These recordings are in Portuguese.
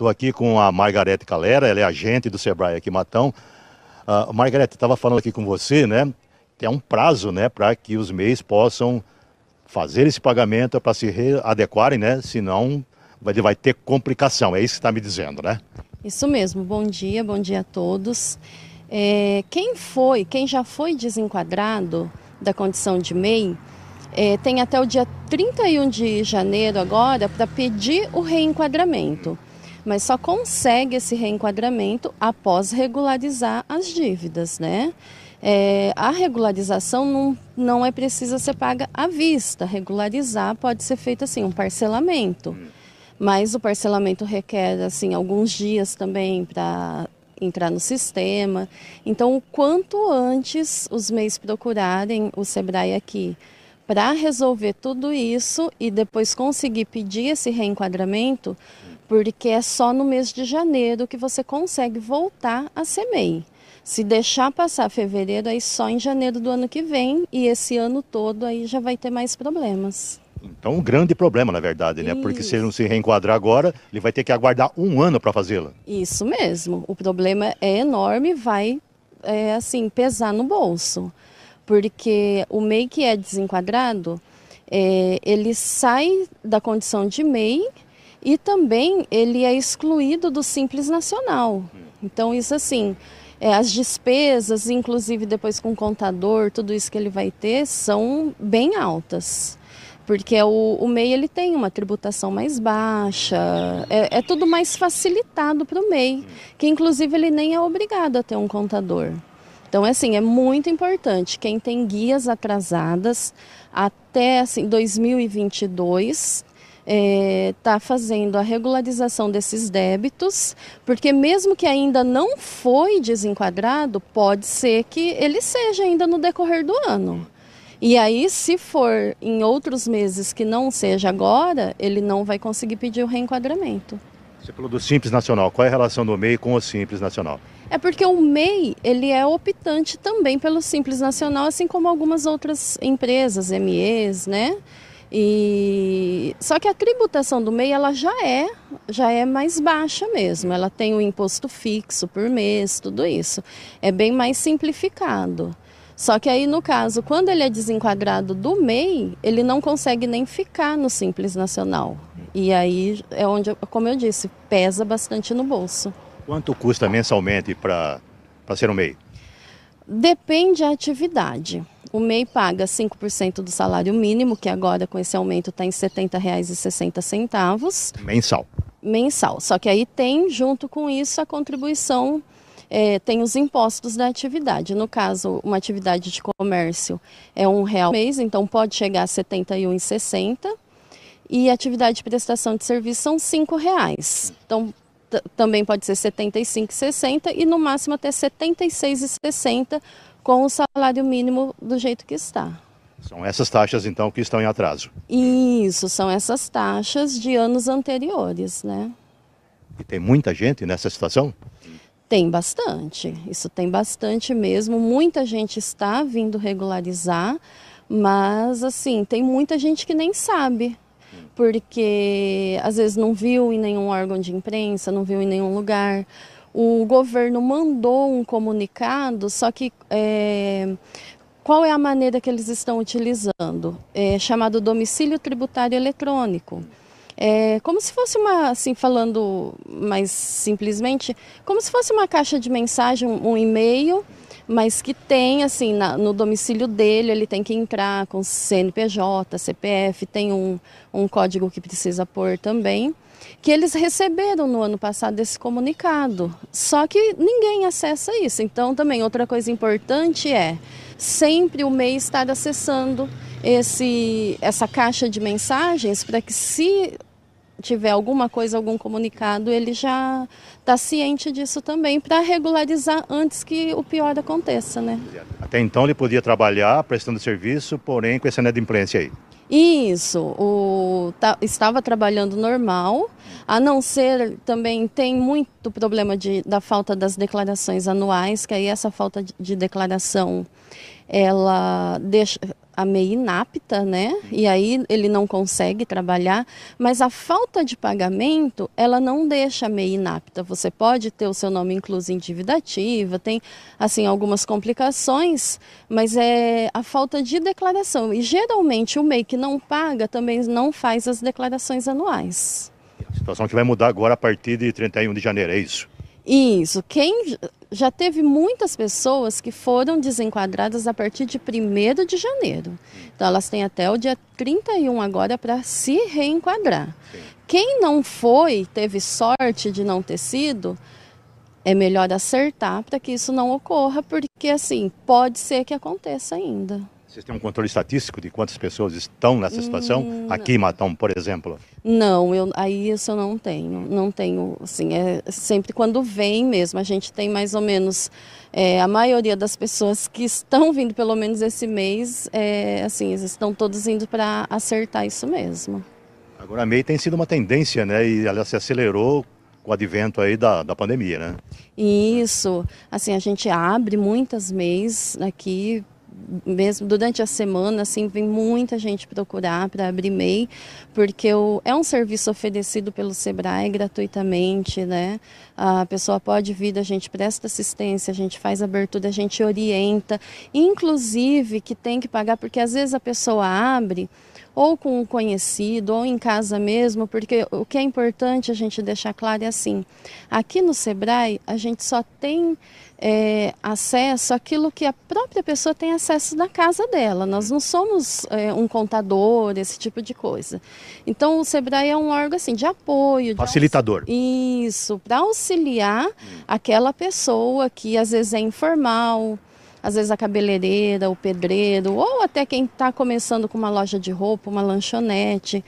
Estou aqui com a Margarete Calera, ela é agente do Sebrae aqui em Matão. Margarete, estava falando aqui com você, né? Tem um prazo, né, para que os MEIs possam fazer esse pagamento para se readequarem, né? Senão vai ter complicação. É isso que você está me dizendo, né? Isso mesmo. Bom dia a todos. Quem já foi desenquadrado da condição de MEI, tem até o dia 31 de janeiro agora para pedir o reenquadramento. Mas só consegue esse reenquadramento após regularizar as dívidas, né? A regularização não é precisa ser paga à vista. Regularizar pode ser feito assim, um parcelamento. Mas o parcelamento requer assim, alguns dias também para entrar no sistema. Então, o quanto antes os MEIs procurarem o Sebrae aqui para resolver tudo isso e depois conseguir pedir esse reenquadramento, porque é só no mês de janeiro que você consegue voltar a ser MEI. Se deixar passar fevereiro, aí só em janeiro do ano que vem, e esse ano todo aí já vai ter mais problemas. Então, um grande problema, na verdade, né? Porque se ele não se reenquadrar agora, ele vai ter que aguardar um ano para fazê-la. Isso mesmo. O problema é enorme, vai pesar no bolso. Porque o MEI que é desenquadrado, ele sai da condição de MEI e também ele é excluído do Simples Nacional. Então, isso assim, as despesas, inclusive depois com o contador, tudo isso que ele vai ter, são bem altas. Porque o MEI ele tem uma tributação mais baixa, é tudo mais facilitado para o MEI, que inclusive ele nem é obrigado a ter um contador. Então, assim, é muito importante, quem tem guias atrasadas até assim, 2022, está fazendo a regularização desses débitos, porque mesmo que ainda não foi desenquadrado, pode ser que ele seja ainda no decorrer do ano. E aí, se for em outros meses que não seja agora, ele não vai conseguir pedir o reenquadramento. Você falou do Simples Nacional. Qual é a relação do MEI com o Simples Nacional? É porque o MEI, ele é optante também pelo Simples Nacional, assim como algumas outras empresas, MEs, né? Só que a tributação do MEI, ela já é mais baixa mesmo. Ela tem o imposto fixo por mês, tudo isso. É bem mais simplificado. Só que aí, no caso, quando ele é desenquadrado do MEI, ele não consegue nem ficar no Simples Nacional. E aí é onde, como eu disse, pesa bastante no bolso. Quanto custa mensalmente para ser um MEI? Depende da atividade. O MEI paga 5% do salário mínimo, que agora com esse aumento está em R$ 70,60. Mensal. Mensal. Só que aí tem, junto com isso, a contribuição. Tem os impostos da atividade. No caso, uma atividade de comércio é R$1 por mês, então pode chegar a R$ 71,60. E atividade de prestação de serviço são R$5. Então, também pode ser R$ 75,60 e no máximo até R$ 76,60 com o salário mínimo do jeito que está. São essas taxas, então, que estão em atraso. Isso, são essas taxas de anos anteriores, né? E tem muita gente nessa situação? Tem bastante, isso tem bastante mesmo, muita gente está vindo regularizar, mas assim, tem muita gente que nem sabe, porque às vezes não viu em nenhum órgão de imprensa, não viu em nenhum lugar. O governo mandou um comunicado, só que qual é a maneira que eles estão utilizando? É chamado domicílio tributário eletrônico. Como se fosse assim, falando mais simplesmente, como se fosse uma caixa de mensagem, um e-mail, mas que tem, assim, no domicílio dele, ele tem que entrar com CNPJ, CPF, tem um código que precisa pôr também, que eles receberam no ano passado esse comunicado, só que ninguém acessa isso. Então, também, outra coisa importante sempre o MEI estar acessando essa caixa de mensagens para que, se tiver alguma coisa, algum comunicado, ele já está ciente disso também, para regularizar antes que o pior aconteça, né? Até então ele podia trabalhar prestando serviço, porém com essa inadimplência aí. Isso, estava trabalhando normal, a não ser, também tem muito problema da falta das declarações anuais, que aí essa falta de declaração, ela a MEI inapta, né? E aí ele não consegue trabalhar, mas a falta de pagamento, ela não deixa a MEI inapta. Você pode ter o seu nome incluso em dívida ativa, tem, assim, algumas complicações, mas é a falta de declaração. E geralmente o MEI que não paga também não faz as declarações anuais. A situação que vai mudar agora a partir de 31 de janeiro, é isso? Isso. Já teve muitas pessoas que foram desenquadradas a partir de 1º de janeiro. Então elas têm até o dia 31 agora para se reenquadrar. Sim. Quem não foi, teve sorte de não ter sido, é melhor acertar para que isso não ocorra, porque assim, pode ser que aconteça ainda. Vocês têm um controle estatístico de quantas pessoas estão nessa situação? Aqui em Matão, por exemplo? Não, aí isso eu não tenho. Não tenho, assim, é sempre quando vem mesmo. A gente tem mais ou menos, a maioria das pessoas que estão vindo pelo menos esse mês, assim, eles estão todos indo para acertar isso mesmo. Agora a MEI tem sido uma tendência, né? E ela se acelerou com o advento aí da pandemia, né? Isso, assim, a gente abre muitas MEIs aqui, mesmo durante a semana, assim, vem muita gente procurar para abrir MEI, porque é um serviço oferecido pelo Sebrae gratuitamente, né? A pessoa pode vir, a gente presta assistência, a gente faz abertura, a gente orienta, inclusive que tem que pagar, porque às vezes a pessoa abre ou com um conhecido, ou em casa mesmo, porque o que é importante a gente deixar claro é assim, aqui no Sebrae a gente só tem acesso àquilo que a própria pessoa tem acesso na casa dela, nós não somos um contador, esse tipo de coisa. Então o Sebrae é um órgão assim, de apoio. Facilitador. Isso, para auxiliar aquela pessoa que às vezes é informal, às vezes a cabeleireira, o pedreiro, ou até quem está começando com uma loja de roupa, uma lanchonete.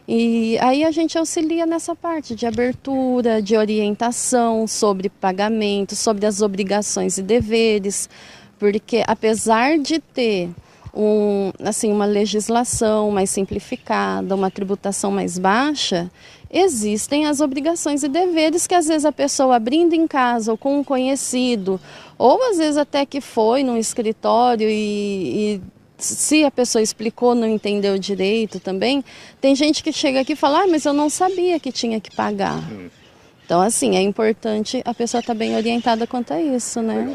E aí a gente auxilia nessa parte de abertura, de orientação sobre pagamento, sobre as obrigações e deveres, porque apesar de ter uma legislação mais simplificada, uma tributação mais baixa, existem as obrigações e deveres que às vezes a pessoa abrindo em casa ou com um conhecido, ou às vezes até que foi num escritório e se a pessoa explicou, não entendeu direito também, tem gente que chega aqui e fala, mas eu não sabia que tinha que pagar. Então, assim, é importante a pessoa estar bem orientada quanto a isso, né?